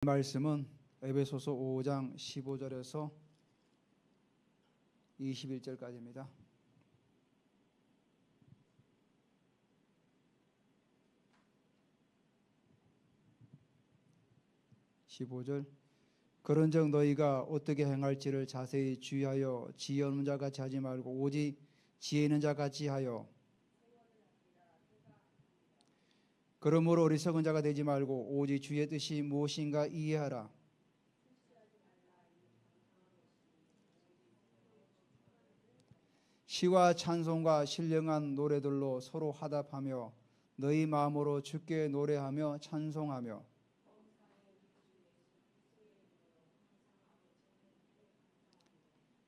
말씀은 에베소서 5장 15절에서 21절까지입니다. 그런즉 너희가 어떻게 행할지를 자세히 주의하여 지혜 없는 자같이 하지 말고 오직 지혜 있는 자같이 하여 그러므로 어리석은 자가 되지 말고 오직 주의 뜻이 무엇인가 이해하라. 시와 찬송과 신령한 노래들로 서로 화답하며 너희 마음으로 주께 노래하며 찬송하며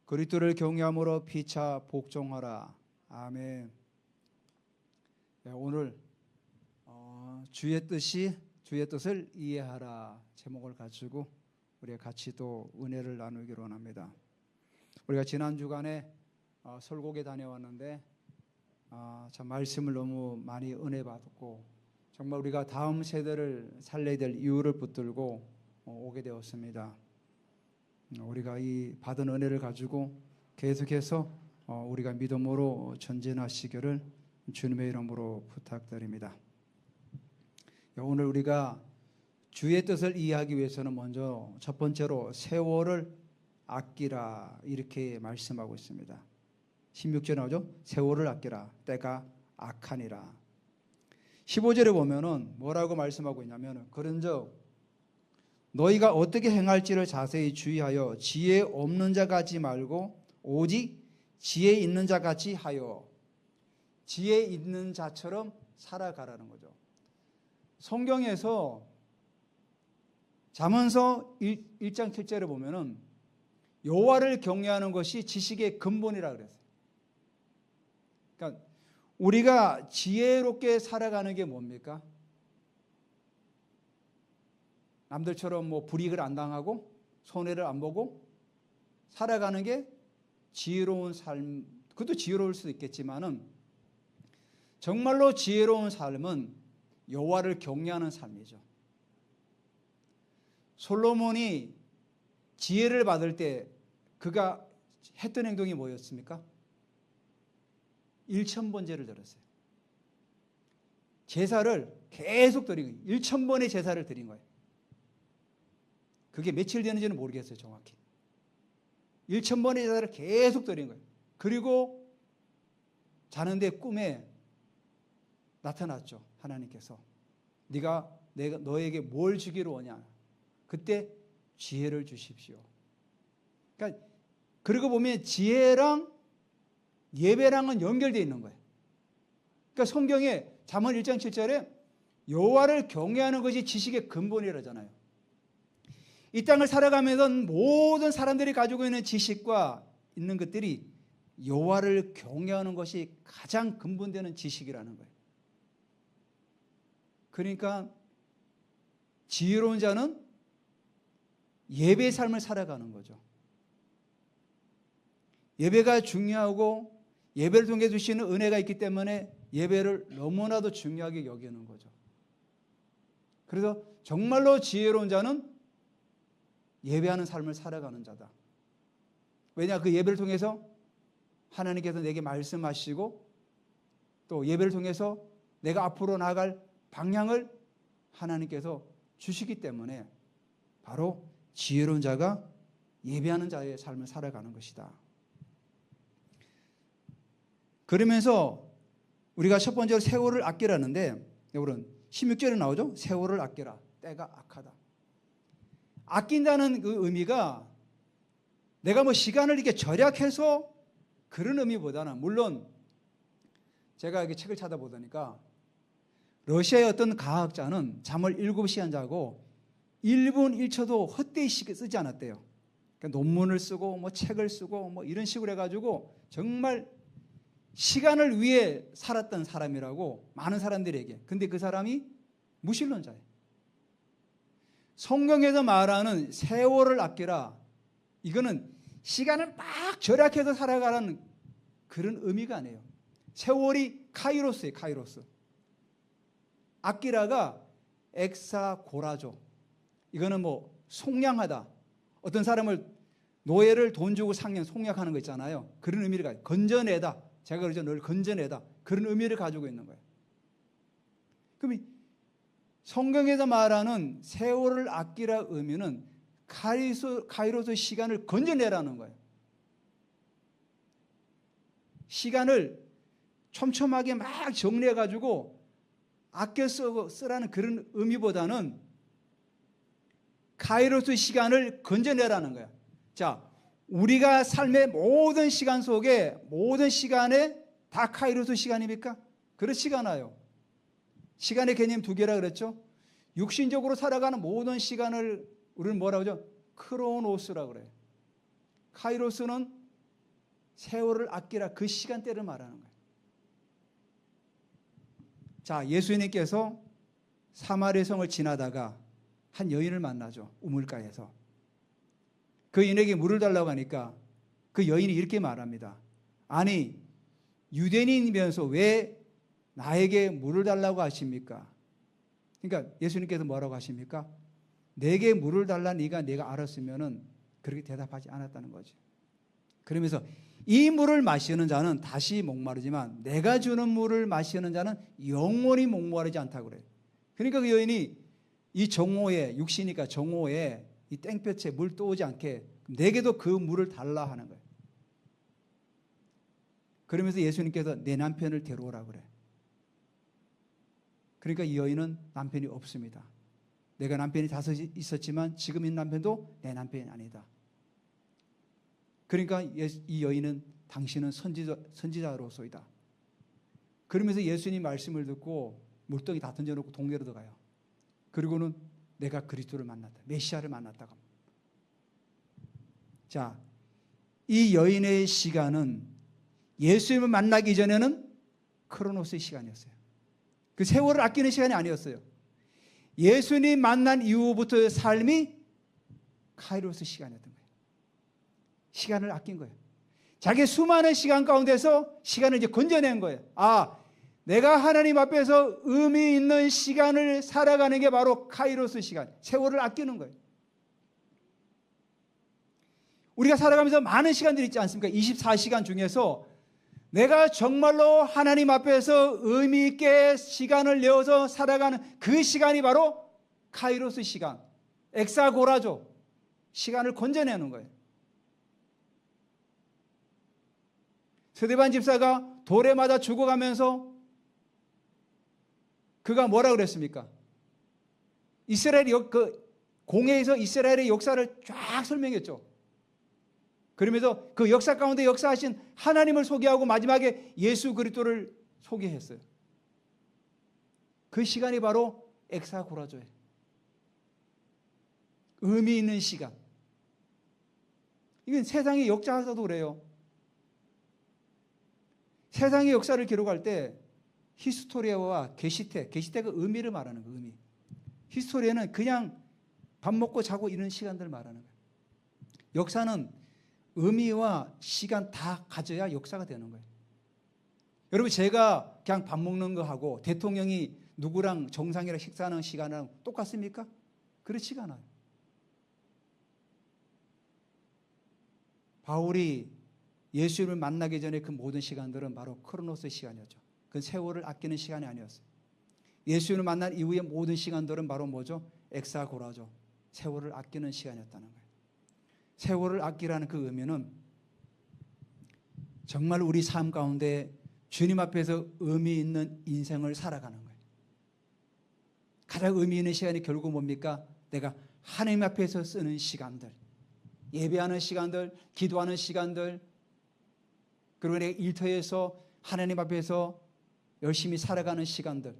그리스도를 경외함으로 피차 복종하라. 아멘. 오늘 주의 뜻을 이해하라 제목을 가지고 우리가 같이 또 은혜를 나누기로 합니다. 우리가 지난 주간에 설국에 다녀왔는데 참 말씀을 너무 많이 은혜 받았고 정말 우리가 다음 세대를 살려야 될 이유를 붙들고 오게 되었습니다. 우리가 이 받은 은혜를 가지고 계속해서 우리가 믿음으로 전진하시기를 주님의 이름으로 부탁드립니다. 오늘 우리가 주의 뜻을 이해하기 위해서는 먼저 첫 번째로 세월을 아끼라 이렇게 말씀하고 있습니다. 16절에 나오죠. 세월을 아끼라 때가 악하니라. 15절에 보면은 뭐라고 말씀하고 있냐면 그런즉 너희가 어떻게 행할지를 자세히 주의하여 지혜 없는 자 같지 말고 오직 지혜 있는 자 같이 하여 지혜 있는 자처럼 살아가라는 거죠. 성경에서 잠언서 1장 7절에 보면은 여호와를 경외하는 것이 지식의 근본이라 그랬어요. 그러니까 우리가 지혜롭게 살아가는 게 뭡니까? 남들처럼 불이익을 안 당하고 손해를 안 보고 살아가는 게 지혜로운 삶. 그것도 지혜로울 수도 있겠지만은 정말로 지혜로운 삶은 여호와를 경외하는 삶이죠. 솔로몬이 지혜를 받을 때 그가 했던 행동이 뭐였습니까? 1000번제를 드렸어요. 제사를 계속 드린 거예요. 1000번의 제사를 드린 거예요. 그게 며칠 되는지는 모르겠어요, 정확히. 1000번의 제사를 계속 드린 거예요. 그리고 자는데 꿈에 나타났죠. 하나님께서 내가 너에게 뭘 주기로 하냐. 그때 지혜를 주십시오. 그러니까 그러고 보면 지혜랑 예배랑은 연결되어 있는 거예요. 그러니까 성경에 잠언 1장 7절에 여호와를 경외하는 것이 지식의 근본이라잖아요. 이 땅을 살아가면서 모든 사람들이 가지고 있는 지식과 있는 것들이 여호와를 경외하는 것이 가장 근본되는 지식이라는 거예요. 그러니까 지혜로운 자는 예배의 삶을 살아가는 거죠. 예배가 중요하고 예배를 통해 주시는 은혜가 있기 때문에 예배를 너무나도 중요하게 여기는 거죠. 그래서 정말로 지혜로운 자는 예배하는 삶을 살아가는 자다. 왜냐? 그 예배를 통해서 하나님께서 내게 말씀하시고 또 예배를 통해서 내가 앞으로 나아갈 방향을 하나님께서 주시기 때문에 바로 지혜로운 자가 예배하는 자의 삶을 살아가는 것이다. 그러면서 우리가 첫 번째로 세월을 아끼라는데 여러분 16절에 나오죠. 세월을 아끼라 때가 악하다. 아낀다는 그 의미가 내가 시간을 이렇게 절약해서 그런 의미보다는 물론 제가 이렇게 책을 찾아보니까 러시아의 어떤 과학자는 잠을 7시간 자고 1분 1초도 헛되이 쓰지 않았대요. 그러니까 논문을 쓰고 책을 쓰고 이런 식으로 해가지고 정말 시간을 위해 살았던 사람이라고 많은 사람들에게. 근데 그 사람이 무신론자예요. 성경에서 말하는 세월을 아끼라 이거는 시간을 막 절약해서 살아가라는 그런 의미가 아니에요. 세월이 카이로스예요. 카이로스. 아끼라가 엑사고라죠. 이거는 뭐 속량하다. 어떤 사람을 노예를 돈 주고 속량하는 거 있잖아요. 그런 의미를 가지고 건져내다. 제가 그러죠. 널 건져내다. 그런 의미를 가지고 있는 거예요. 그럼 성경에서 말하는 세월을 아끼라 의미는 카이로스 시간을 건져내라는 거예요. 시간을 촘촘하게 막 정리해가지고 아껴 쓰라는 그런 의미보다는 카이로스 시간을 건져내라는 거야. 자, 우리가 삶의 모든 시간 속에 모든 시간에 다 카이로스 시간입니까? 그렇지가 않아요. 시간의 개념 두 개라 그랬죠. 육신적으로 살아가는 모든 시간을 우리는 뭐라고 하죠? 크로노스라고 그래요. 카이로스는 세월을 아끼라 그 시간대를 말하는 거예요. 자, 예수님께서 사마리아 성을 지나다가 한 여인을 만나죠. 우물가에서. 그 여인에게 물을 달라고 하니까 그 여인이 이렇게 말합니다. 아니, 유대인이면서 왜 나에게 물을 달라고 하십니까? 그러니까 예수님께서 뭐라고 하십니까? 내게 물을 달라 네가 알았으면은 그렇게 대답하지 않았다는 거죠. 그러면서 이 물을 마시는 자는 다시 목마르지만 내가 주는 물을 마시는 자는 영원히 목마르지 않다고 그래요. 그러니까 그 여인이 이 정오에, 육시니까 정오에 이 땡볕에 물 떠오지 않게 내게도 그 물을 달라 하는 거예요. 그러면서 예수님께서 내 남편을 데려오라 그래. 그러니까 이 여인은 남편이 없습니다. 내가 남편이 5 있었지만 지금 있는 남편도 내 남편이 아니다. 그러니까 이 여인은 당신은 선지자로서이다. 그러면서 예수님 말씀을 듣고 물덩이 다 던져놓고 동네로 들어가요. 그리고는 내가 그리스도를 만났다. 메시아를 만났다고. 자, 이 여인의 시간은 예수님을 만나기 전에는 크로노스의 시간이었어요. 그 세월을 아끼는 시간이 아니었어요. 예수님 만난 이후부터의 삶이 카이로스 시간이었던 거예요. 시간을 아낀 거예요. 자기 수많은 시간 가운데서 시간을 이제 건져낸 거예요. 아, 내가 하나님 앞에서 의미 있는 시간을 살아가는 게 바로 카이로스 시간, 세월을 아끼는 거예요. 우리가 살아가면서 많은 시간들이 있지 않습니까? 24시간 중에서 내가 정말로 하나님 앞에서 의미 있게 시간을 내어서 살아가는 그 시간이 바로 카이로스 시간, 엑사고라죠. 시간을 건져내는 거예요. 스데반 집사가 돌에 맞아 죽어가면서 그가 뭐라 그랬습니까? 공회에서 이스라엘의 역사를 쫙 설명했죠. 그러면서 그 역사 가운데 역사하신 하나님을 소개하고 마지막에 예수 그리스도를 소개했어요. 그 시간이 바로 엑사고라조예요. 의미 있는 시간. 이건 세상의 역사에서도 그래요. 세상의 역사를 기록할 때 히스토리아와 게시테가 의미를 말하는 거예요. 의미. 히스토리아는 그냥 밥 먹고 자고 이런 시간들을 말하는 거예요. 역사는 의미와 시간 다 가져야 역사가 되는 거예요. 여러분, 제가 그냥 밥 먹는 거 하고 대통령이 누구랑 정상이랑 식사하는 시간이랑 똑같습니까? 그렇지가 않아요. 바울이 예수를 만나기 전에 그 모든 시간들은 바로 크로노스의 시간이었죠. 그 세월을 아끼는 시간이 아니었어요. 예수를 만난 이후의 모든 시간들은 바로 뭐죠? 엑사고라죠. 세월을 아끼는 시간이었다는 거예요. 세월을 아끼라는 그 의미는 정말 우리 삶 가운데 주님 앞에서 의미 있는 인생을 살아가는 거예요. 가장 의미 있는 시간이 결국 뭡니까? 내가 하나님 앞에서 쓰는 시간들, 예배하는 시간들, 기도하는 시간들, 그리고 내가 일터에서 하나님 앞에서 열심히 살아가는 시간들,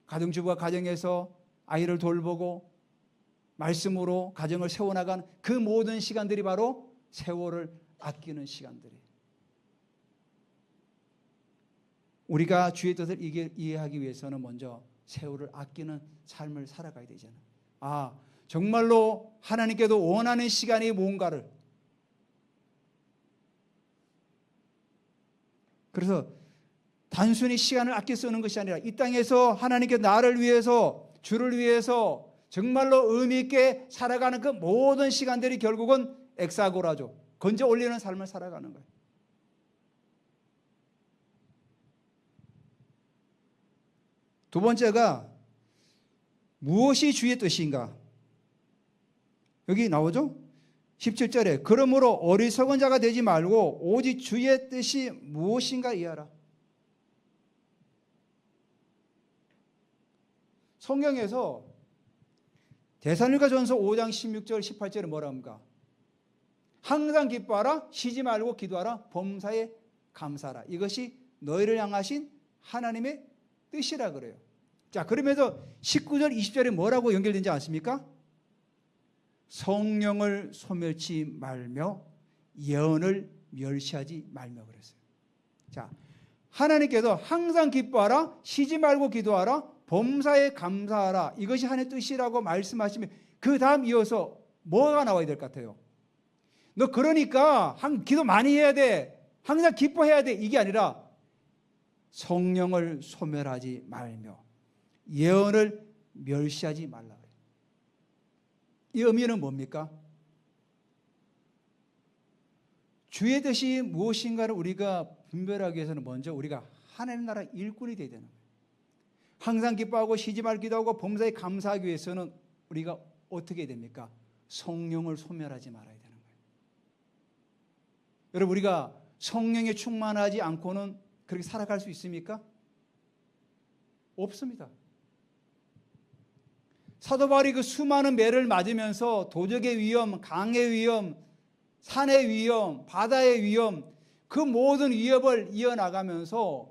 가정주부가 가정에서 아이를 돌보고 말씀으로 가정을 세워나가는 그 모든 시간들이 바로 세월을 아끼는 시간들이에요. 우리가 주의 뜻을 이해하기 위해서는 먼저 세월을 아끼는 삶을 살아가야 되잖아요. 아, 정말로 하나님께도 원하는 시간이 뭔가를. 그래서 단순히 시간을 아껴 쓰는 것이 아니라 이 땅에서 하나님께 나를 위해서, 주를 위해서 정말로 의미 있게 살아가는 그 모든 시간들이 결국은 엑사고라죠. 건져 올리는 삶을 살아가는 거예요. 두 번째가 무엇이 주의 뜻인가? 여기 나오죠? 17절에 그러므로 어리석은 자가 되지 말고 오직 주의 뜻이 무엇인가 이해하라. 성경에서 데살로니가전서 5장 16절 18절에 뭐라 합니까? 항상 기뻐하라, 쉬지 말고 기도하라, 범사에 감사하라. 이것이 너희를 향하신 하나님의 뜻이라 그래요. 자, 그러면서 19절 20절에 뭐라고 연결되는지 아십니까? 성령을 소멸치 말며 예언을 멸시하지 말며 그랬어요. 자, 하나님께서 항상 기뻐하라, 쉬지 말고 기도하라, 범사에 감사하라. 이것이 하나님의 뜻이라고 말씀하시면 그 다음 이어서 뭐가 나와야 될 것 같아요? 너 그러니까 기도 많이 해야 돼. 항상 기뻐해야 돼. 이게 아니라 성령을 소멸하지 말며 예언을 멸시하지 말라. 이 의미는 뭡니까? 주의 뜻이 무엇인가를 우리가 분별하기 위해서는 먼저 우리가 하나님 나라 일꾼이 되어야 되는 거예요. 항상 기뻐하고 쉬지 말고 기도하고 범사에 감사하기 위해서는 우리가 어떻게 해야 됩니까? 성령을 소멸하지 말아야 되는 거예요. 여러분, 우리가 성령에 충만하지 않고는 그렇게 살아갈 수 있습니까? 없습니다. 사도 바울이 그 수많은 매를 맞으면서 도적의 위험, 강의 위험, 산의 위험, 바다의 위험, 그 모든 위협을 이어나가면서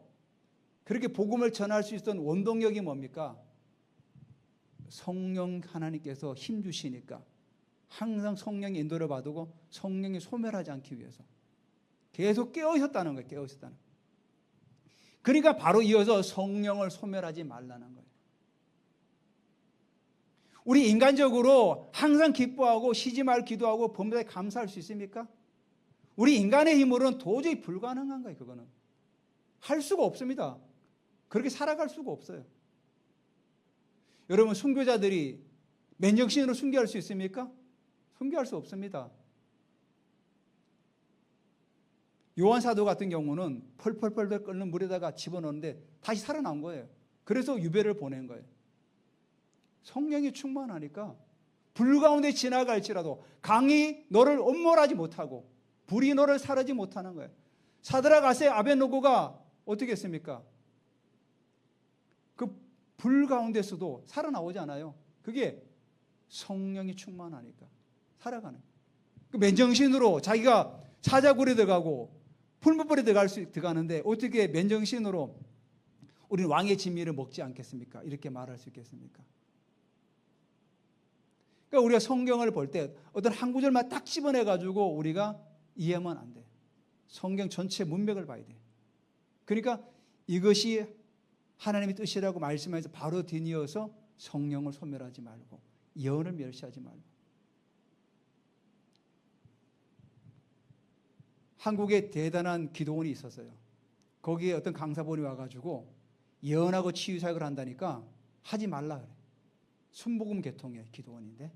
그렇게 복음을 전할 수 있었던 원동력이 뭡니까? 성령 하나님께서 힘 주시니까 항상 성령의 인도를 받고 성령이 소멸하지 않기 위해서 계속 깨어있었다는 거예요. 깨어있었다는 거예요. 그러니까 바로 이어서 성령을 소멸하지 말라는 거예요. 우리 인간적으로 항상 기뻐하고 쉬지 말고 기도하고 범사에 감사할 수 있습니까? 우리 인간의 힘으로는 도저히 불가능한 거예요. 그거는 할 수가 없습니다. 그렇게 살아갈 수가 없어요. 여러분, 순교자들이 맨정신으로 순교할 수 있습니까? 순교할 수 없습니다. 요한 사도 같은 경우는 펄펄펄 끓는 물에다가 집어넣는데 다시 살아난 거예요. 그래서 유배를 보낸 거예요. 성령이 충만하니까 불 가운데 지나갈지라도 강이 너를 엄몰하지 못하고 불이 너를 사르지 못하는 거예요. 사드락 아세 아벳노고가 어떻게 했습니까? 그 불 가운데서도 살아나오지 않아요. 그게 성령이 충만하니까 살아가는. 그 맨정신으로 자기가 사자굴에 들어가고 풀무불에 들어가는데 어떻게 맨정신으로 우리는 왕의 진미를 먹지 않겠습니까? 이렇게 말할 수 있겠습니까? 그러니까 우리가 성경을 볼 때 어떤 한 구절만 딱 집어내가지고 우리가 이해하면 안 돼. 성경 전체 문맥을 봐야 돼. 그러니까 이것이 하나님의 뜻이라고 말씀해서 바로 뒤이어서 성령을 소멸하지 말고 예언을 멸시하지 말고. 한국에 대단한 기도원이 있었어요. 거기에 어떤 강사분이 와가지고 예언하고 치유사역을 한다니까 하지 말라 그래. 순복음 계통의 기도원인데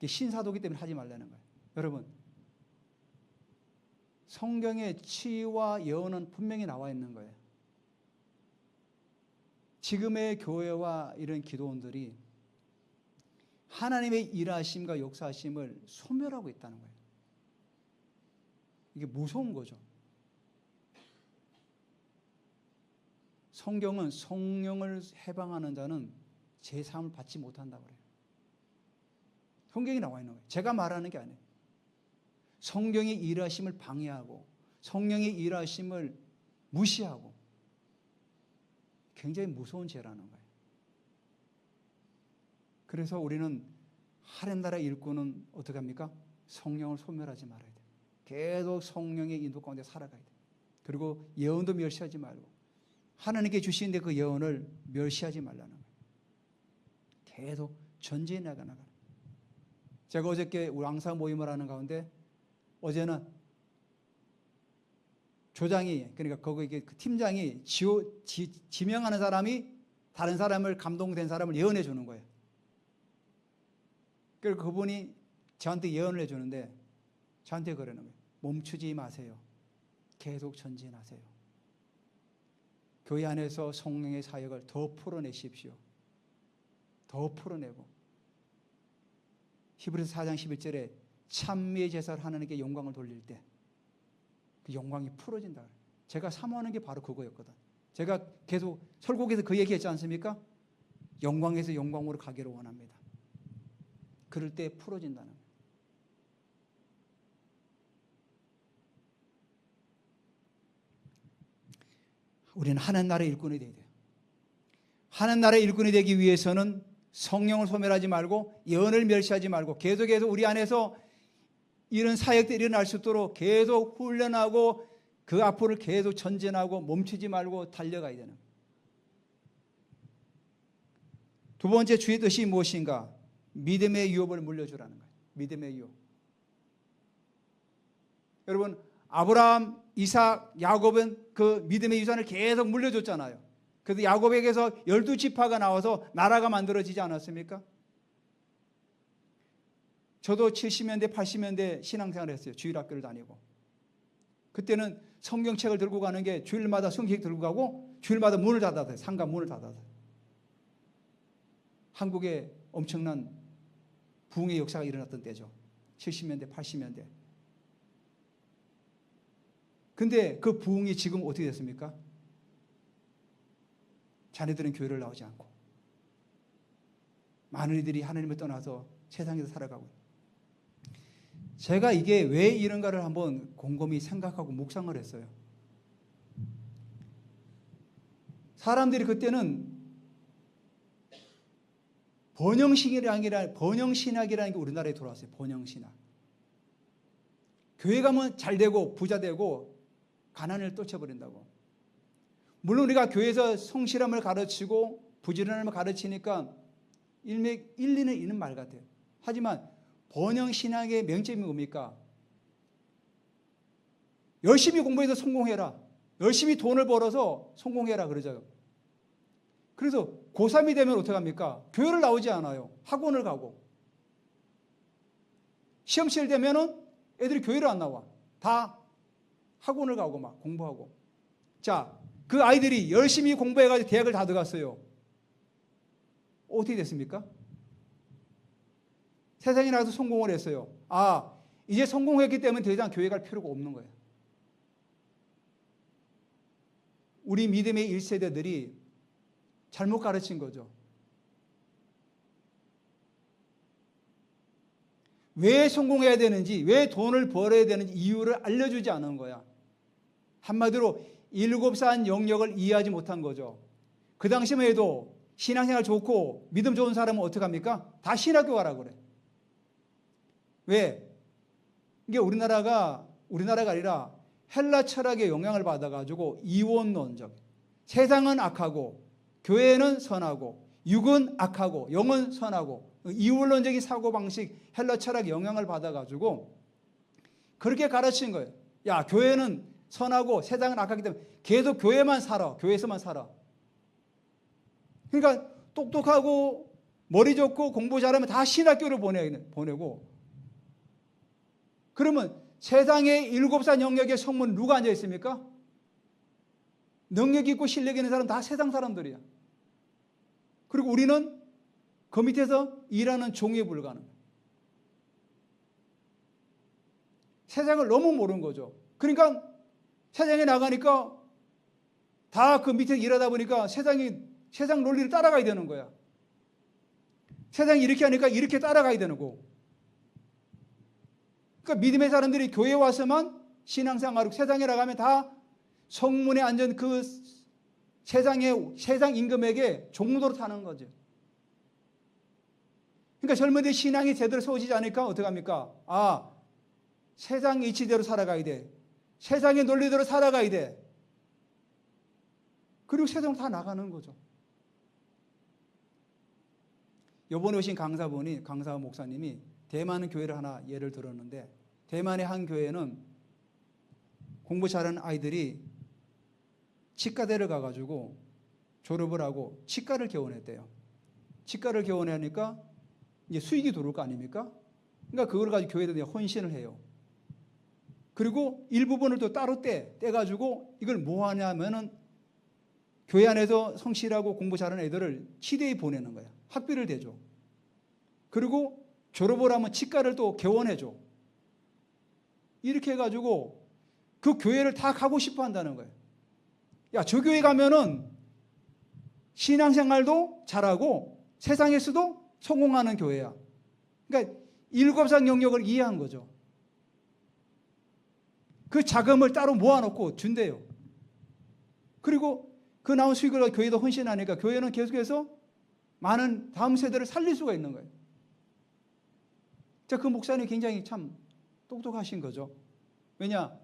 신사도기 때문에 하지 말라는 거예요. 여러분, 성경의 치유와 예언은 분명히 나와 있는 거예요. 지금의 교회와 이런 기도원들이 하나님의 일하심과 역사하심을 소멸하고 있다는 거예요. 이게 무서운 거죠. 성경은 성령을 해방하는 자는 제사함을 받지 못한다고 그래요. 성경이 나와 있는 거예요. 제가 말하는 게 아니에요. 성경의 일하심을 방해하고 성령의 일하심을 무시하고 굉장히 무서운 죄라는 거예요. 그래서 우리는 하나님 나라 일꾼은 어떻게 합니까? 성령을 소멸하지 말아야 돼요. 계속 성령의 인도 가운데 살아가야 돼요. 그리고 예언도 멸시하지 말고 하나님께 주신 그 예언을 멸시하지 말라는 거예요. 계속 전진해 나가는 거예요. 제가 어저께 우리 왕사 모임을 하는 가운데 어제는 조장이, 그러니까 거기 그 팀장이 지명하는 사람이 다른 사람을 감동된 사람을 예언해 주는 거예요. 그리고 그분이 저한테 예언을 해주는데 저한테 그러는 거예요. 멈추지 마세요. 계속 전진하세요. 교회 안에서 성령의 사역을 더 풀어내십시오. 더 풀어내고 히브리서 4장 11절에 찬미의 제사를 하나님께 영광을 돌릴 때 그 영광이 풀어진다. 제가 사모하는 게 바로 그거였거든. 제가 계속 설국에서 그 얘기했지 않습니까? 영광에서 영광으로 가기를 원합니다. 그럴 때 풀어진다는 거예요. 우리는 하나님 나라의 일꾼이 되어야 돼요. 하나님 나라의 일꾼이 되기 위해서는 성령을 소멸하지 말고 예언을 멸시하지 말고 계속해서 우리 안에서 이런 사역들이 일어날 수 있도록 계속 훈련하고 그 앞으로 계속 전진하고 멈추지 말고 달려가야 되는 거예요. 두 번째 주의 뜻이 무엇인가? 믿음의 유업을 물려주라는 거예요. 믿음의 유업. 여러분 아브라함, 이삭, 야곱은 그 믿음의 유산을 계속 물려줬잖아요. 그래서 야곱에게서 12지파가 나와서 나라가 만들어지지 않았습니까? 저도 70년대, 80년대 신앙생활을 했어요. 주일학교를 다니고. 그때는 성경책을 들고 가는 게 주일마다 성경책 들고 가고 주일마다 문을 닫았어요. 상가 문을 닫았어요. 한국에 엄청난 부흥의 역사가 일어났던 때죠. 70년대, 80년대. 근데 그 부흥이 지금 어떻게 됐습니까? 자녀들은 교회를 나오지 않고 많은 이들이 하나님을 떠나서 세상에서 살아가고. 제가 이게 왜 이런가를 한번 곰곰이 생각하고 묵상을 했어요. 사람들이 그때는 번영신학이라는 게 우리나라에 들어왔어요. 번영신학. 교회 가면 잘 되고 부자 되고 가난을 떨쳐버린다고. 물론 우리가 교회에서 성실함을 가르치고 부지런함을 가르치니까 일리는 있는 말 같아요. 하지만 번영신학의 명점이 뭡니까? 열심히 공부해서 성공해라. 열심히 돈을 벌어서 성공해라 그러죠. 그래서 고3이 되면 어떻게 합니까? 교회를 나오지 않아요. 학원을 가고. 시험칠 되면은 애들이 교회를 안 나와. 다 학원을 가고 막 공부하고. 자, 그 아이들이 열심히 공부해가지고 대학을 다 들어갔어요. 어떻게 됐습니까? 세상에 나가서 성공을 했어요. 아, 이제 성공했기 때문에 더 이상 교회 갈 필요가 없는 거예요. 우리 믿음의 1세대들이 잘못 가르친 거죠. 왜 성공해야 되는지, 왜 돈을 벌어야 되는지 이유를 알려주지 않은 거야. 한마디로 7살 영역을 이해하지 못한 거죠. 그 당시만 해도 신앙생활 좋고 믿음 좋은 사람은 어떻게 합니까? 다 신학교 가라고 그래. 왜? 이게 우리나라가 아니라 헬라 철학의 영향을 받아가지고 이원론적. 세상은 악하고 교회는 선하고 육은 악하고 영은 선하고 이원론적인 사고방식 헬라 철학의 영향을 받아가지고 그렇게 가르친 거예요. 야, 교회는 선하고 세상은 악하기 때문에 계속 교회만 살아. 교회에서만 살아. 그러니까 똑똑하고 머리 좋고 공부 잘하면 다 신학교를 보내고 그러면 세상의 7살 영역의 성문 누가 앉아 있습니까? 능력 있고 실력 있는 사람 다 세상 사람들이야. 그리고 우리는 그 밑에서 일하는 종에 불과하는 거야. 세상을 너무 모르는 거죠. 그러니까 세상에 나가니까 다 그 밑에 일하다 보니까 세상 논리를 따라가야 되는 거야. 세상이 이렇게 하니까 이렇게 따라가야 되는 거고. 그러니까 믿음의 사람들이 교회에 와서만 신앙생활하고 세상에 나가면 다 성문에 앉은 그 세상 임금에게 종로로 타는 거죠. 그러니까 젊은이들 신앙이 제대로 세워지지 않으니까 어떻게 합니까? 아, 세상 이치대로 살아가야 돼. 세상의 논리대로 살아가야 돼. 그리고 세상으로 다 나가는 거죠. 이번에 오신 강사 목사님이 대만 교회를 하나 예를 들었는데 대만의 한 교회는 공부 잘하는 아이들이 치과대를 가가지고 졸업을 하고 치과를 개원했대요. 치과를 개원하니까 이제 수익이 들어올 거 아닙니까? 그러니까 그걸 가지고 교회에 헌신을 해요. 그리고 일부분을 또 따로 떼가지고 이걸 뭐 하냐면은 교회 안에서 성실하고 공부 잘하는 애들을 치대에 보내는 거야. 학비를 대줘. 그리고 졸업을 하면 치과를 또 개원해줘. 이렇게 해가지고 그 교회를 다 가고 싶어 한다는 거예요. 야, 저 교회 가면은 신앙생활도 잘하고 세상에서도 성공하는 교회야. 그러니까 일곱상 영역을 이해한 거죠. 그 자금을 따로 모아놓고 준대요. 그리고 그 나온 수익을 교회도 헌신하니까 교회는 계속해서 많은 다음 세대를 살릴 수가 있는 거예요. 자, 그 목사님이 굉장히 참 똑똑하신 거죠. 왜냐?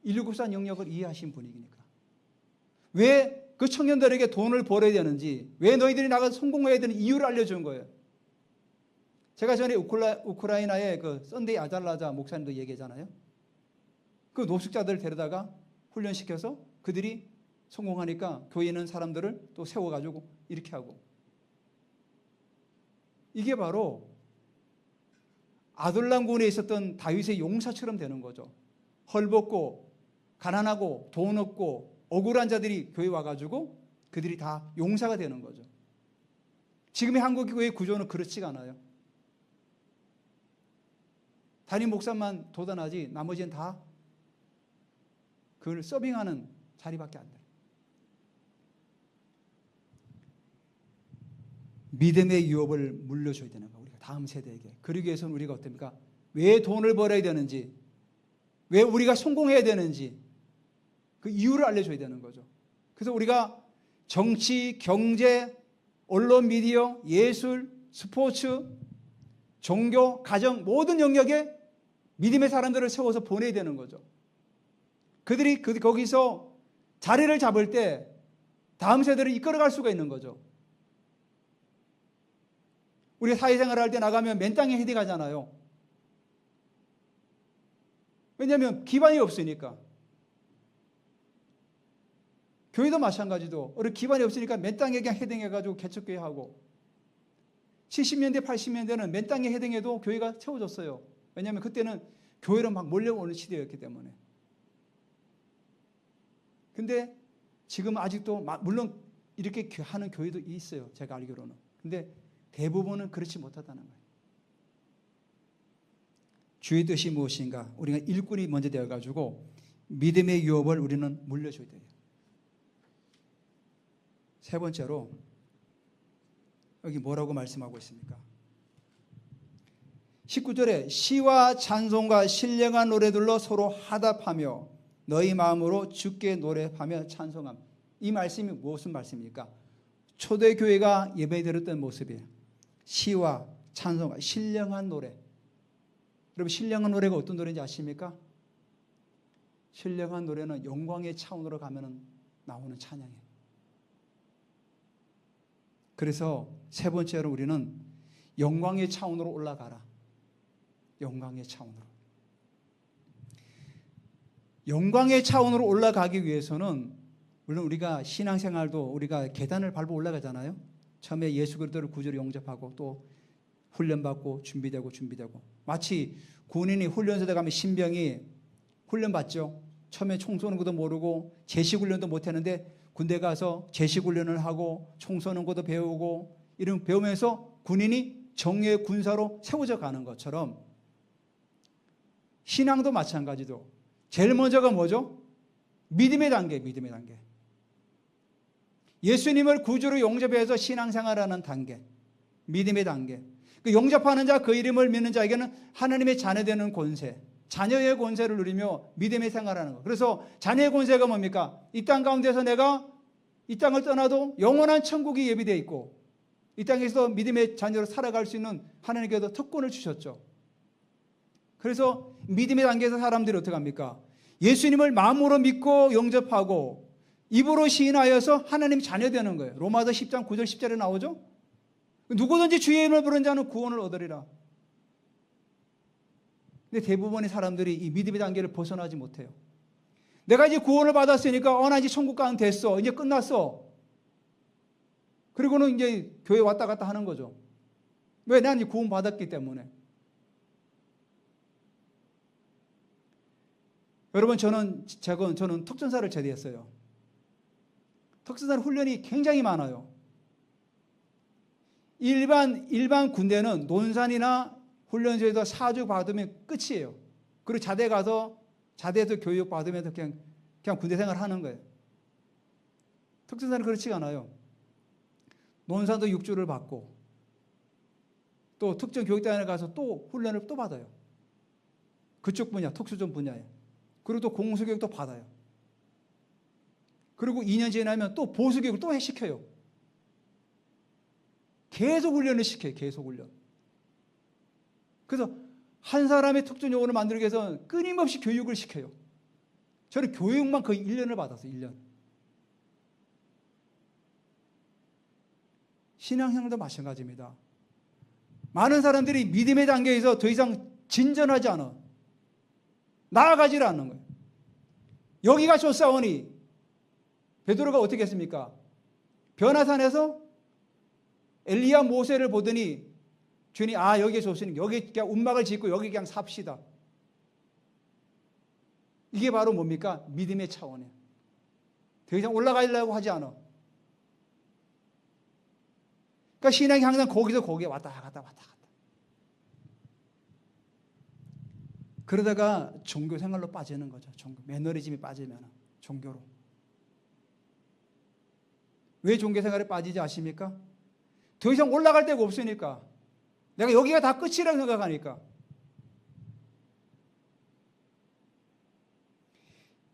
일곱산 영역을 이해하신 분이니까. 왜 그 청년들에게 돈을 벌어야 되는지, 왜 너희들이 나가서 성공해야 되는 이유를 알려준 거예요. 제가 전에 우크라이나의 그 썬데이 아달라자 목사님도 얘기하잖아요. 그 노숙자들 데려다가 훈련시켜서 그들이 성공하니까 교회에 있는 사람들을 또 세워가지고 이렇게 하고. 이게 바로 아둘람군에 있었던 다윗의 용사처럼 되는 거죠. 헐벗고 가난하고 돈 없고 억울한 자들이 교회에 와가지고 그들이 다 용사가 되는 거죠. 지금의 한국 교회의 구조는 그렇지가 않아요. 담임 목사만 도단하지 나머지는 다 그걸 서빙하는 자리밖에 안 돼요. 믿음의 유업을 물려줘야 되는 거예요. 우리가 다음 세대에게. 그러기 위해서는 우리가 어떻습니까? 왜 돈을 벌어야 되는지, 왜 우리가 성공해야 되는지 그 이유를 알려줘야 되는 거죠. 그래서 우리가 정치, 경제, 언론, 미디어, 예술, 스포츠, 종교, 가정 모든 영역에 믿음의 사람들을 세워서 보내야 되는 거죠. 그들이 거기서 자리를 잡을 때 다음 세대를 이끌어갈 수가 있는 거죠. 우리 사회생활 할 때 나가면 맨 땅에 헤딩하잖아요. 왜냐하면 기반이 없으니까. 교회도 마찬가지도 우리 기반이 없으니까 맨 땅에 그냥 헤딩해가지고 개척교회 하고 70년대 80년대는 맨 땅에 헤딩해도 교회가 채워졌어요. 왜냐하면 그때는 교회로 막 몰려오는 시대였기 때문에. 근데 지금 아직도 물론 이렇게 하는 교회도 있어요. 제가 알기로는. 근데 대부분은 그렇지 못하다는 거예요. 주의 뜻이 무엇인가? 우리가 일꾼이 먼저 되어가지고 믿음의 유업을 우리는 물려줘야 돼요. 세 번째로 여기 뭐라고 말씀하고 있습니까? 19절에 시와 찬송과 신령한 노래들로 서로 화답하며 너희 마음으로 주께 노래하며 찬송함. 이 말씀이 무슨 말씀입니까? 초대교회가 예배 드렸던 모습이에요. 시와 찬송과 신령한 노래. 여러분 신령한 노래가 어떤 노래인지 아십니까? 신령한 노래는 영광의 차원으로 가면 나오는 찬양이에요. 그래서 세 번째로 우리는 영광의 차원으로 올라가라. 영광의 차원으로. 영광의 차원으로 올라가기 위해서는 물론 우리가 신앙생활도 우리가 계단을 밟아 올라가잖아요. 처음에 예수 그리스도를 구주로 영접하고 또 훈련받고 준비되고 마치 군인이 훈련소에 가면 신병이 훈련받죠. 처음에 총 쏘는 것도 모르고 제식훈련도 못했는데 군대 가서 제식훈련을 하고 총 쏘는 것도 배우고 이런 배우면서 군인이 정예의 군사로 세워져 가는 것처럼 신앙도 마찬가지도 제일 먼저가 뭐죠? 믿음의 단계. 예수님을 구주로 영접해서 신앙생활하는 단계, 믿음의 단계. 그 영접하는 자, 그 이름을 믿는 자에게는 하나님의 자녀되는 권세, 자녀의 권세를 누리며 믿음의 생활하는 것. 그래서 자녀의 권세가 뭡니까? 이 땅 가운데서 내가 이 땅을 떠나도 영원한 천국이 예비되어 있고 이 땅에서 믿음의 자녀로 살아갈 수 있는 하나님께서 특권을 주셨죠. 그래서 믿음의 단계에서 사람들이 어떻게 합니까? 예수님을 마음으로 믿고 영접하고 입으로 시인하여서 하나님 자녀되는 거예요. 로마서 10장 9절 10절에 나오죠. 누구든지 주의 이름을 부른 자는 구원을 얻으리라. 근데 대부분의 사람들이 이 믿음의 단계를 벗어나지 못해요. 내가 이제 구원을 받았으니까 나 이제 천국 가면 됐어. 이제 끝났어. 그리고는 이제 교회 왔다 갔다 하는 거죠. 왜? 나는 구원받았기 때문에. 여러분, 저는 특전사를 제대했어요. 특전사 훈련이 굉장히 많아요. 일반 군대는 논산이나 훈련소에서 4주 받으면 끝이에요. 그리고 자대에서 교육 받으면서 그냥 군대 생활 하는 거예요. 특전사는 그렇지가 않아요. 논산도 6주를 받고 또 특정 교육단에 가서 또 훈련을 또 받아요. 그쪽 분야, 특수전 분야에. 그리고 또 공수교육도 받아요. 그리고 2년 지나면 또 보수교육을 또 시켜요. 계속 훈련을 시켜요. 계속 훈련. 그래서 한 사람의 특전 요원을 만들기 위해서는 끊임없이 교육을 시켜요. 저는 교육만 거의 1년을 받았어요. 1년. 신앙생활도 마찬가지입니다. 많은 사람들이 믿음의 단계에서 더 이상 진전하지 않아. 나아가지를 않는 거예요. 여기가 좋사오니 베드로가 어떻게 했습니까? 변화산에서 엘리야 모세를 보더니 주님, 여기에 좋으니 여기 그냥 움막을 짓고 여기 그냥 삽시다. 이게 바로 뭡니까? 믿음의 차원이에요. 더 이상 올라가려고 하지 않아. 그러니까 신앙이 항상 거기서 거기에 왔다 갔다. 그러다가 종교 생활로 빠지는 거죠. 매너리즘이 빠지면 종교로. 왜 종교 생활에 빠지지 아십니까? 더 이상 올라갈 데가 없으니까. 내가 여기가 다 끝이라고 생각하니까.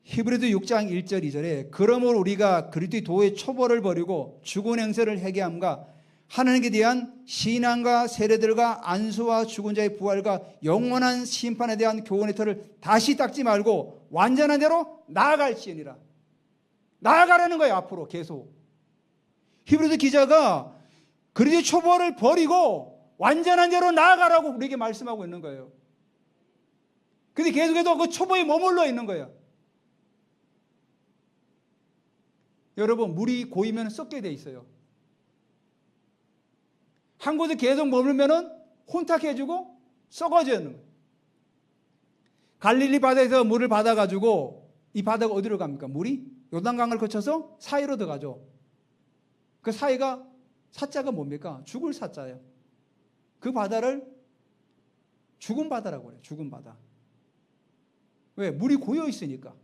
히브리서 6장 1절 2절에 그러므로 우리가 그리스도의 도의 초벌을 버리고 죽은 행세를 회개함과 하나님께 대한 신앙과 세례들과 안수와 죽은 자의 부활과 영원한 심판에 대한 교훈의 틀을 다시 닦지 말고 완전한 대로 나아갈지니라. 나아가라는 거예요. 앞으로 계속. 히브리서 기자가 그리스도의 초벌을 버리고 완전한 대로 나아가라고 우리에게 말씀하고 있는 거예요. 근데 계속해서 그 초보에 머물러 있는 거예요. 여러분, 물이 고이면 썩게 돼 있어요. 한 곳에 계속 머물면은 혼탁해지고 썩어지는 거예요. 갈릴리 바다에서 물을 받아가지고 이 바다가 어디로 갑니까? 물이 요단강을 거쳐서 사이로 들어가죠. 그 사이가 사자가 뭡니까? 죽을 사자예요. 그 바다를 죽은 바다라고 그래요. 죽은 바다. 왜? 물이 고여 있으니까.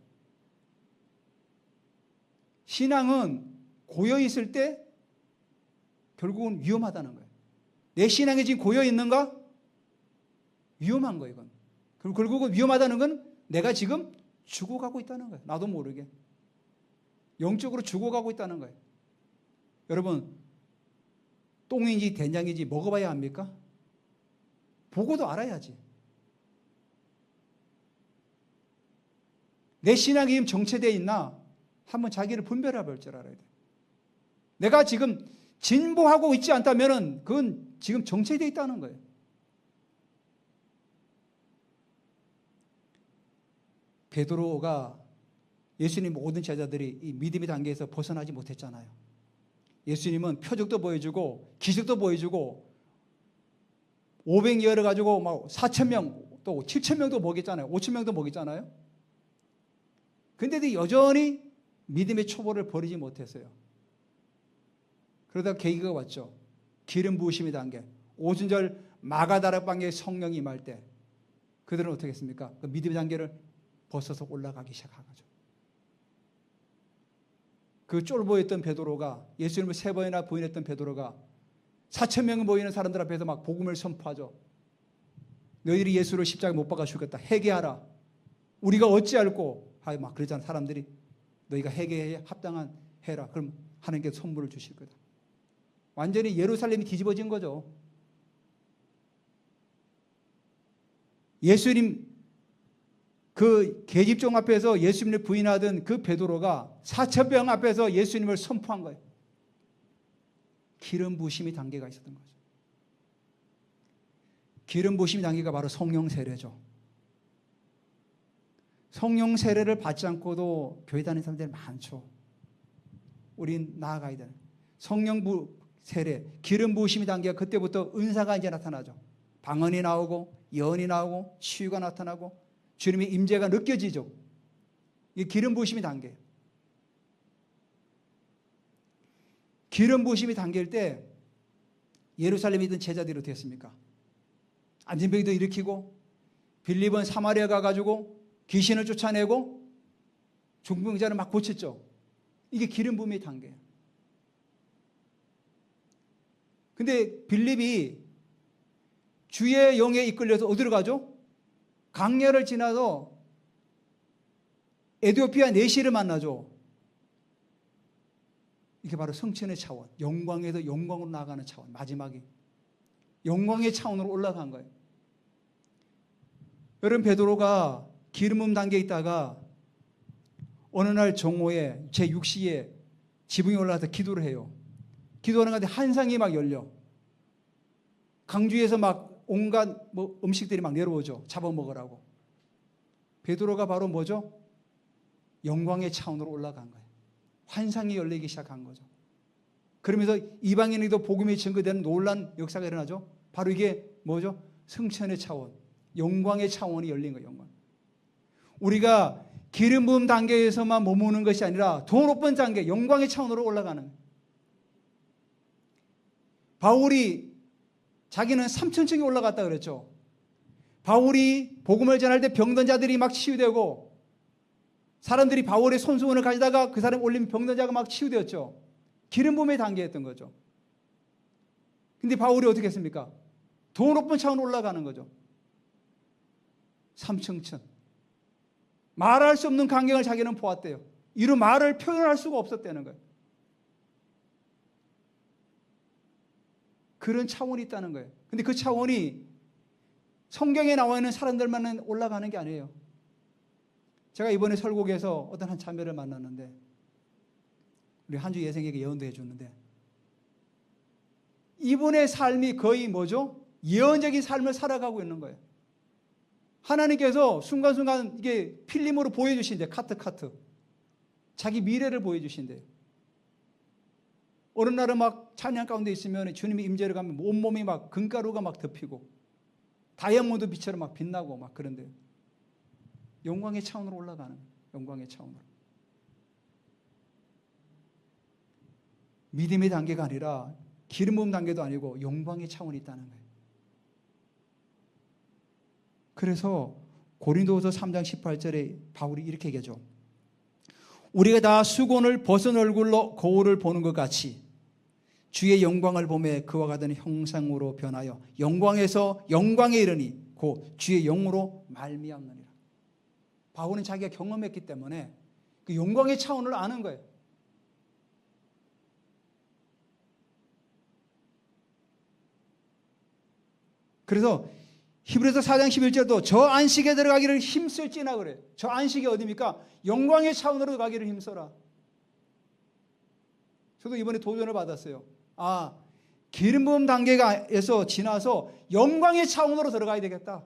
신앙은 고여 있을 때 결국은 위험하다는 거예요. 내 신앙이 지금 고여 있는가? 위험한 거예요, 이건. 그리고 결국은 위험하다는 건 내가 지금 죽어가고 있다는 거예요. 나도 모르게. 영적으로 죽어가고 있다는 거예요. 여러분, 똥인지 된장인지 먹어봐야 합니까? 보고도 알아야지. 내 신앙이 지금 정체되어 있나? 한번 자기를 분별해 볼 줄 알아야 돼. 내가 지금 진보하고 있지 않다면 그건 지금 정체되어 있다는 거예요. 베드로가 예수님 모든 제자들이 이 믿음의 단계에서 벗어나지 못했잖아요. 예수님은 표적도 보여주고 기적도 보여주고 500여를 가지고 막 4,000명 또 7,000명도 먹였잖아요. 5,000명도 먹였잖아요. 근데도 여전히 믿음의 초보를 버리지 못했어요. 그러다가 계기가 왔죠. 기름 부으심의 단계. 오순절 마가다락방에 성령이 임할 때 그들은 어떻게 했습니까? 그 믿음의 단계를 벗어서 올라가기 시작하죠. 그 쫄보였던 베드로가 예수님을 3번이나 부인했던 베드로가 4,000명 모이는 사람들 앞에서 막 복음을 선포하죠. 너희들이 예수를 십자가에 못 박아 죽였다. 회개하라. 우리가 어찌할꼬? 막 그러잖아. 사람들이 너희가 회개에 합당한 해라. 그럼 하나님께 선물을 주실 거다. 완전히 예루살렘이 뒤집어진 거죠. 예수님 그 계집종 앞에서 예수님을 부인하던 그 베드로가 4,000명 앞에서 예수님을 선포한 거예요. 기름 부으심의 단계가 있었던 거죠. 기름 부으심의 단계가 바로 성령 세례죠. 성령 세례를 받지 않고도 교회 다니는 사람들이 많죠. 우린 나아가야 되는. 성령 세례, 기름 부으심이 단계가 그때부터 은사가 이제 나타나죠. 방언이 나오고 예언이 나오고 치유가 나타나고 주님의 임재가 느껴지죠. 이게 기름 부으심이 단계예요. 기름 부으심이 단계일 때 예루살렘에 있던 제자들이 어떻게 했습니까? 안진병도 일으키고 빌립은 사마리아 가가지고 귀신을 쫓아내고 중풍자를 막 고쳤죠. 이게 기름 부음의 단계예요. 근데 빌립이 주의 영에 이끌려서 어디로 가죠? 강야를 지나서 에티오피아 내시를 만나죠. 이게 바로 성천의 차원, 영광에서 영광으로 나아가는 차원, 마지막이 영광의 차원으로 올라간 거예요. 여러분, 베드로가 기름 부음 단계에 있다가 어느 날 정오에 제6시에 지붕에 올라가서 기도를 해요. 기도하는 가운데 한상이 막 열려. 강주에서 막 온갖 음식들이 막 내려오죠. 잡아먹으라고. 베드로가 바로 뭐죠? 영광의 차원으로 올라간 거예요. 환상이 열리기 시작한 거죠. 그러면서 이방인에게도 복음이 증거되는 놀란 역사가 일어나죠. 바로 이게 뭐죠? 성천의 차원, 영광의 차원이 열린 거예요. 영광. 우리가 기름 부음 단계에서만 머무는 것이 아니라 더 높은 단계, 영광의 차원으로 올라가는 거예요. 바울이 자기는 3천층에 올라갔다 그랬죠. 바울이 복음을 전할 때 병든 자들이 막 치유되고 사람들이 바울의 손수건을 가지다가 그 사람 올리면 병든 자가 막 치유되었죠. 기름 부음의 단계였던 거죠. 근데 바울이 어떻게 했습니까? 더 높은 차원으로 올라가는 거죠. 3층천. 말할 수 없는 광경을 자기는 보았대요. 이런 말을 표현할 수가 없었다는 거예요. 그런 차원이 있다는 거예요. 근데 그 차원이 성경에 나와 있는 사람들만 올라가는 게 아니에요. 제가 이번에 설국에서 어떤 한 자매를 만났는데 우리 한주 예생에게 예언도 해줬는데 이분의 삶이 거의 뭐죠? 예언적인 삶을 살아가고 있는 거예요. 하나님께서 순간순간 이게 필름으로 보여주신대. 카트. 자기 미래를 보여주신대요. 어느 날은 막 찬양 가운데 있으면 주님이 임재를 가면 온몸이 막 금가루가 막 덮이고 다이아몬드 빛처럼 막 빛나고 막 그런데요. 영광의 차원으로 올라가는 영광의 차원으로. 믿음의 단계가 아니라 기름 부음 단계도 아니고 영광의 차원이 있다는 거예요. 그래서 고린도후서 3장 18절에 바울이 이렇게 얘기하죠. 우리가 다 수건을 벗은 얼굴로 거울을 보는 것 같이 주의 영광을 보매 그와 같은 형상으로 변하여 영광에서 영광에 이르니 곧 주의 영으로 말미암느니라. 바울은 자기가 경험했기 때문에 그 영광의 차원을 아는 거예요. 그래서 히브리서 4장 11절도 저 안식에 들어가기를 힘쓸지나 그래요. 저 안식이 어디입니까? 영광의 차원으로 가기를 힘써라. 저도 이번에 도전을 받았어요. 기름 부음 단계에서 지나서 영광의 차원으로 들어가야 되겠다.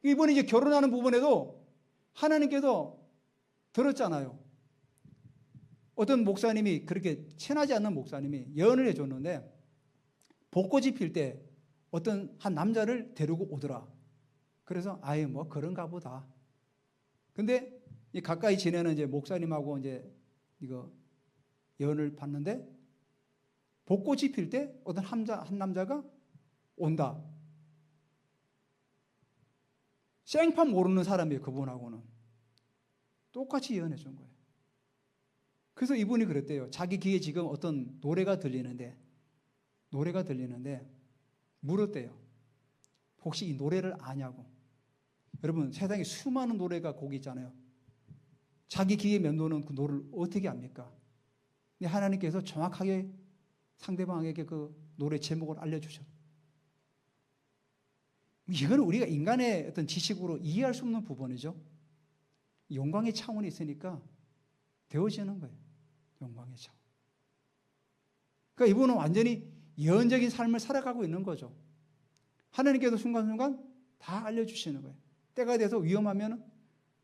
이번에 이제 결혼하는 부분에도 하나님께서 들었잖아요. 어떤 목사님이 그렇게 친하지 않는 목사님이 예언을 해줬는데 벚꽃이 필 때 어떤 한 남자를 데리고 오더라. 그래서 뭐 그런가 보다. 근데 가까이 지내는 이제 목사님하고 이제 이거 예언을 봤는데 벚꽃이 필 때 어떤 한 남자가 온다. 생판 모르는 사람이에요. 그분하고는. 똑같이 예언해 준 거예요. 그래서 이분이 그랬대요. 자기 귀에 지금 어떤 노래가 들리는데 물었대요. 혹시 이 노래를 아냐고. 여러분, 세상에 수많은 노래가 곡이 있잖아요. 자기 귀에 맴도는 그 노래를 어떻게 압니까? 근데 하나님께서 정확하게 상대방에게 그 노래 제목을 알려주셨어요. 이건 우리가 인간의 어떤 지식으로 이해할 수 없는 부분이죠. 영광의 차원이 있으니까 되어지는 거예요. 영광의 차원. 그러니까 이분은 완전히 예언적인 삶을 살아가고 있는 거죠. 하나님께서 순간순간 다 알려주시는 거예요. 때가 돼서 위험하면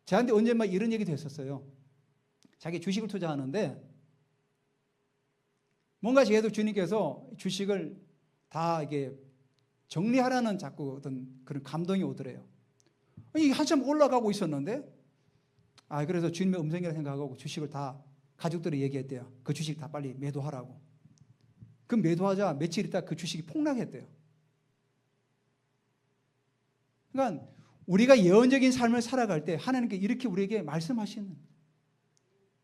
저한테 언제 막 이런 얘기도 했었어요. 자기 주식을 투자하는데 뭔가 계속 주님께서 주식을 다 이게 정리하라는 자꾸 어떤 그런 감동이 오더래요. 이게 한참 올라가고 있었는데, 그래서 주님의 음성이라 생각하고 주식을 다 가족들이 얘기했대요. 그 주식 다 빨리 매도하라고. 그 매도하자 며칠 있다 그 주식이 폭락했대요. 그러니까 우리가 예언적인 삶을 살아갈 때 하나님께 이렇게 우리에게 말씀하시는,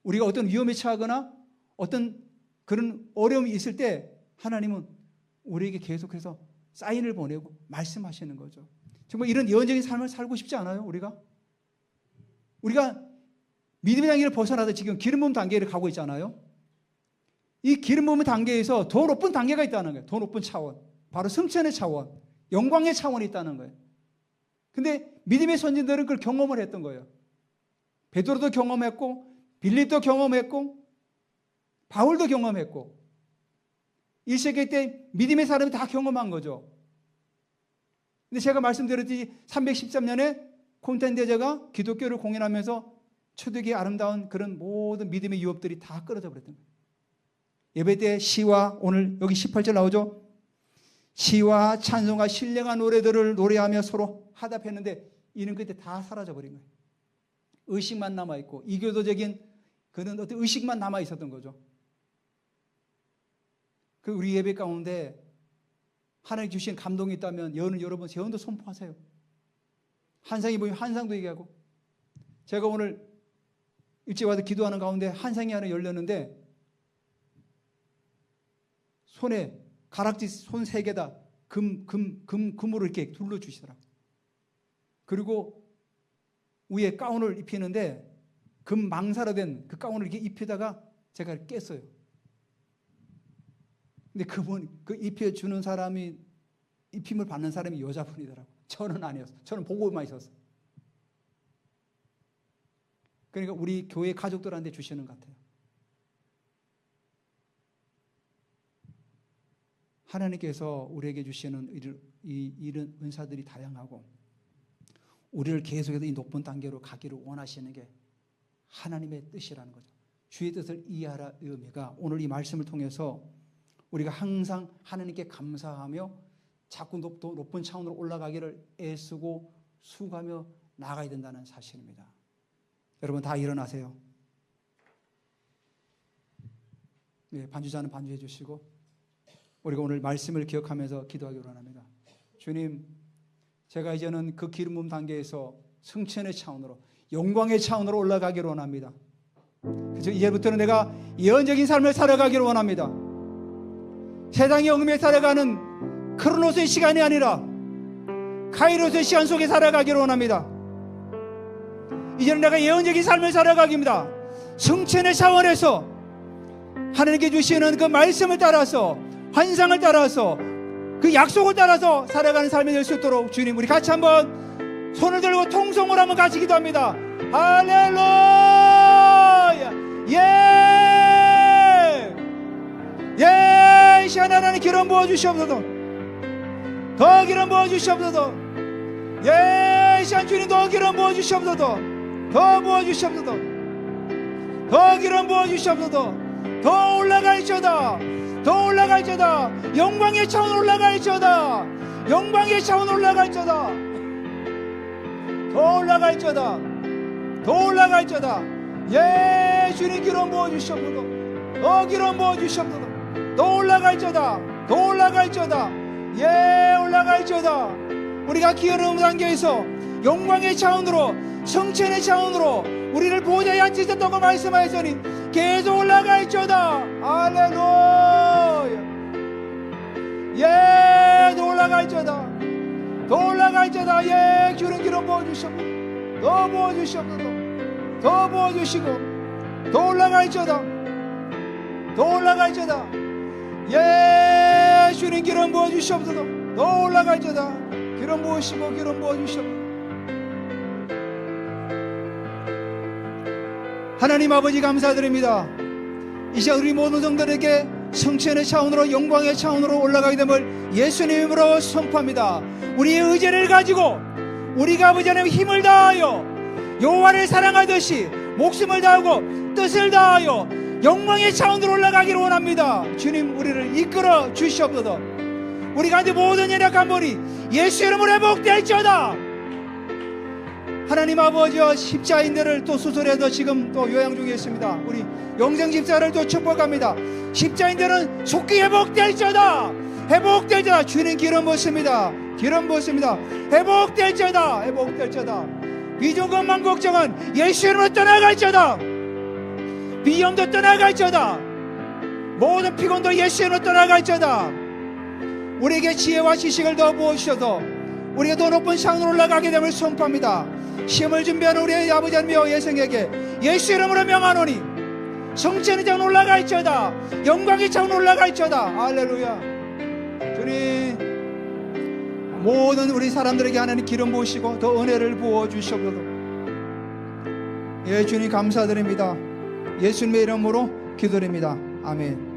우리가 어떤 위험에 처하거나 어떤 그런 어려움이 있을 때 하나님은 우리에게 계속해서 사인을 보내고 말씀하시는 거죠. 정말 이런 예언적인 삶을 살고 싶지 않아요? 우리가 믿음의 단계를 벗어나서 지금 기름 부음 단계를 가고 있잖아요. 이 기름 부음 단계에서 더 높은 단계가 있다는 거예요. 더 높은 차원, 바로 승천의 차원, 영광의 차원이 있다는 거예요. 근데 믿음의 선진들은 그걸 경험을 했던 거예요. 베드로도 경험했고, 빌립도 경험했고, 바울도 경험했고, 1세기 때 믿음의 사람이 다 경험한 거죠. 근데 제가 말씀드렸듯이 313년에 콘텐데제가 기독교를 공인하면서 초대기의 아름다운 그런 모든 믿음의 유업들이 다 끊어져 버렸던 거예요. 예배 때 시와, 오늘 여기 18절 나오죠. 시와 찬송과 신령한 노래들을 노래하며 서로 화답했는데 이는 그때 다 사라져 버린 거예요. 의식만 남아있고 이교도적인 그런 어떤 의식만 남아있었던 거죠. 그 우리 예배 가운데 하나님 주신 감동이 있다면 여러분 예언도 선포하세요. 환상이 보이면 환상도 얘기하고. 제가 오늘 일찍 와서 기도하는 가운데 환상이 하나 열렸는데 손에 가락지 손 3개다 금으로 이렇게 둘러주시더라고요. 그리고 위에 가운을 입히는데 금 망사로 된 그 가운을 이렇게 입히다가 제가 깼어요. 근데 그 입혀주는 사람이, 입힘을 받는 사람이 여자분이더라고요. 저는 아니었어요. 저는 보고만 있었어요. 그러니까 우리 교회 가족들한테 주시는 것 같아요. 하나님께서 우리에게 주시는 이런 은사들이 다양하고 우리를 계속해서 이 높은 단계로 가기를 원하시는 게 하나님의 뜻이라는 거죠. 주의 뜻을 이해하라 의미가 오늘 이 말씀을 통해서 우리가 항상 하나님께 감사하며 자꾸 높은 차원으로 올라가기를 애쓰고 수고하며 나아가야 된다는 사실입니다. 여러분 다 일어나세요. 네, 반주자는 반주해 주시고 우리가 오늘 말씀을 기억하면서 기도하기를 원합니다. 주님, 제가 이제는 그 기름 부음 단계에서 승천의 차원으로, 영광의 차원으로 올라가기를 원합니다. 그래서 이제부터는 내가 예언적인 삶을 살아가기를 원합니다. 세상의 얽매여 살아가는 크로노스의 시간이 아니라 카이로스의 시간 속에 살아가기를 원합니다. 이제는 내가 예언적인 삶을 살아가기입니다. 승천의 차원에서 하나님께 주시는 그 말씀을 따라서, 환상을 따라서, 그 약속을 따라서 살아가는 삶이 될 수 있도록 주님, 우리 같이 한번 손을 들고 통성으로 한번 같이 기도합니다. 할렐루야. 예, 이 시간 하나님 기름 부어주시옵소서. 더 기름 부어주시옵소서. 예, 이 시간 주님 더 기름 부어주시옵소서. 더 부어주시옵소서. 더 기름 부어주시옵소서. 더 올라갈지어다. 더 올라갈지어다. 영광의 차원 올라갈지어다. 영광의 차원 올라갈지어다. 더 올라갈지어다. 더 올라갈지어다. 예, 주님 기름 부어주시옵소서. 더 기름 부어주시옵소서. 더 올라갈지어다. 더 올라갈지어다. 예, 올라갈지어다. 우리가 기름 단계에서 영광의 차원으로, 성천의 차원으로 우리를 보좌에 앉히셨다고 말씀하셨으니 계속 올라갈지어다. 할렐루야. 예, 더 올라갈지어다. 더 올라갈지어다. 예, 기름 부어주시옵소서. 더 부어주시옵소서. 더 부어주시고 더 올라갈지어다. 더 올라갈지어다. 예, 주님 기름 부어주시옵소서. 더 올라갈지어다. 기름 부으시고 기름 부어주시옵소서. 하나님 아버지 감사드립니다. 이 시간 우리 모든 성도들에게 성천의 차원으로, 영광의 차원으로 올라가게 됨을 예수님 이름으로 선포합니다. 우리의 의지를 가지고 우리가 아버지 하나님 힘을 다하여 여호와를 사랑하듯이 목숨을 다하고 뜻을 다하여 영광의 차원으로 올라가기를 원합니다. 주님 우리를 이끌어 주시옵소서. 우리 가운데 모든 연약한 머리 예수 이름으로 회복될지어다. 하나님 아버지와 십자인들을 또 수술해서 지금 또 요양 중에 있습니다. 우리 영생 집사를 또 축복합니다. 십자인들은 속히 회복될지어다. 회복될지어다. 주님 기름 부으십니다. 기름 부으십니다. 회복될지어다. 회복될지어다. 비중것만 걱정은 예수 이름으로 떠나갈지어다. 비염도 떠나갈지어다. 모든 피곤도 예수 이름으로 떠나갈지어다. 우리에게 지혜와 지식을 더 부어주셔서 우리가 더 높은 상으로 올라가게 됨을 선포합니다. 시험을 준비하는 우리 아버지 하나님여 예성에게 예수 이름으로 명하노니 성전의 장은 올라갈지어다. 영광의 장은 올라갈지어다. 할렐루야. 주님 모든 우리 사람들에게 하나님 기름 부으시고 더 은혜를 부어주시옵소서. 예, 주님 감사드립니다. 예수님의 이름으로 기도드립니다. 아멘.